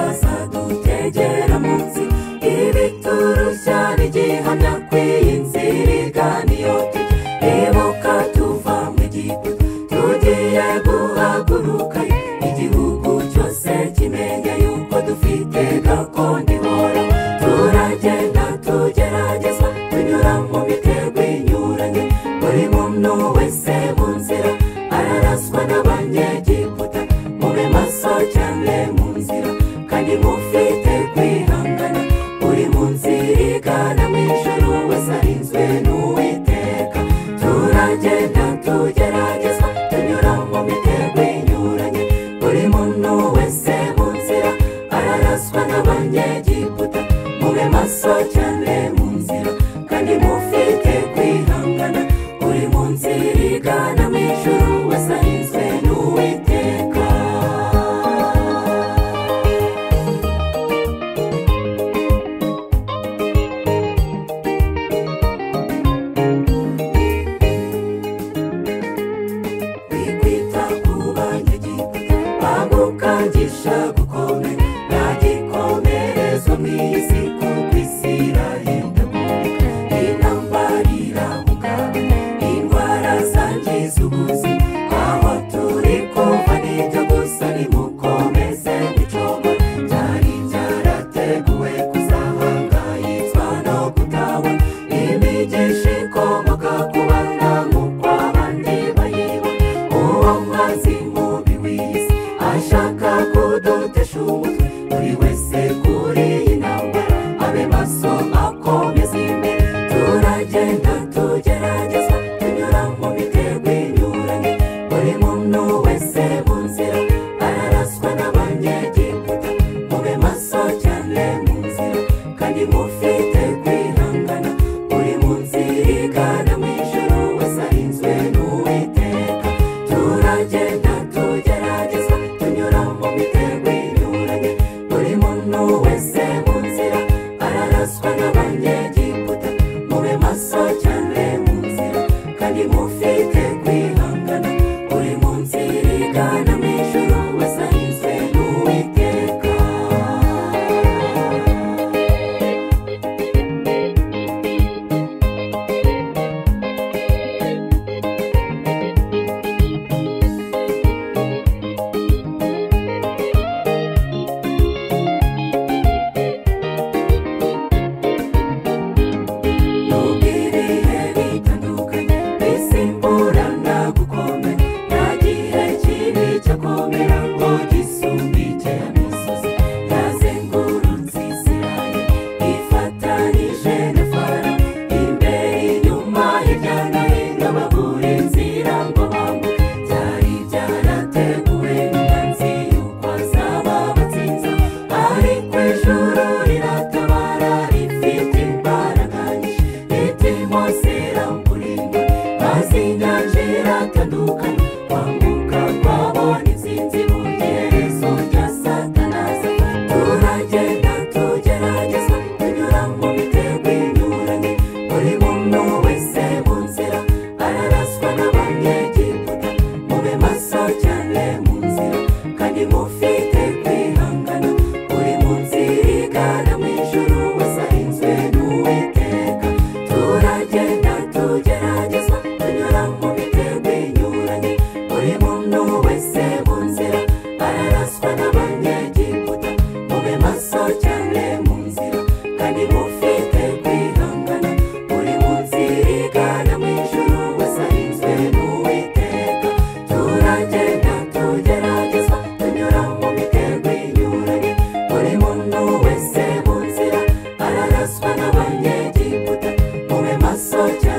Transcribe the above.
bazadutegera munsi ibiturushya n'igihamya kw'inzira niyo ibuka tuva mu Egiputa tugiye guhaguruka igihugu cyose kimenye yuko dufite gakondo ihoraho turagenda tugerageza tunyura mu mitego inyuranye buri muntu wese mu nzira araraswa n'abanyegiputa mube maso cyane mu nzira kandi mufite kwihangana uri mu nzira igana mu ijuru wese arinzwe n'Uwiteka turagenda tugerageza tunyura mu mitego inyuranye buri muntu wese mu nzira araraswa n'abanyegiputa mube maso cyane mu nzira kandi mufite kwihangana uri mu nzira igana mu ijuru wese arinzwe n'Uwiteka wikwita ku banyegiputa bagukangisha gukomera nagikomerezwa mu isi kuko isi irahindagurika intambara irahungabana indwara zangiza ubuzima aho turi kuva nibyo gusa nimukomeze gucogora byari byarateguwe kuzahangayitswa no kutabona imigisha ikomoka ku bana nk'uko abandi bayibona uwo mwanzi mubi w'isi ashaka kudutesha umutwe buri wese kuri iyi ntambara abe maso akomeza imbere turagenda tugerageza tunyura mu mitego inyuranye buri muntu wese mu nzira araraswa n'abanyegiputa mube maso cyane mu nzira kandi mufite kwihangana uri mu nzira igana mu ijuru wese arinzwe n'Uwiteka turagenda tugerageza tunyura mu mitego inyuranye buri muntu wese mu nzira araraswa n'abanyegiputa mube maso cyane mu nzira kandi mufite kwihangana uri mu nzira igana mu ijuru wese arinzwe n'Uwiteka nubwo ibihe bitandukanye bisimburana gukomera nta gihe kibi cyakomera ngo gisumbike imisozi yazengurutse Isirayeli ifatanije na Farawo imbere inyuma hirya no hino babura inzira ngo bambuke byari byarateguwe n'umwanzi yuko azaba abatsinze ariko ijuru riratabara rifite imbaraga nyinshi riti Mose rambura inkoni maze inyanja iratandukana kwambuka kwabona intsinzi mu iherezo rya Satanazi turagenda tugerageza tunyura mu mitego inyuranye buri muntu wese mu nzira araraswa n'abanyegiputa mube maso cyane mu nzira kandi mufite kwihangana uri mu nzira igana mu ijuru wese arinzwe n'Uwiteka turagenda tugerageza tunyura mu mitego inyuranye buri muntu wese mu nzira araraswa n'abanyegiputa mube maso cyane mu nzira kandi mufite kwihangana uri mu nzira igana mu ijuru wese arinzwe n'Uwiteka turagenda tugerageza tunyura mu mitego inyuranye buri muntu wese mu nzira araraswa n'abanyegiputa mube maso cyane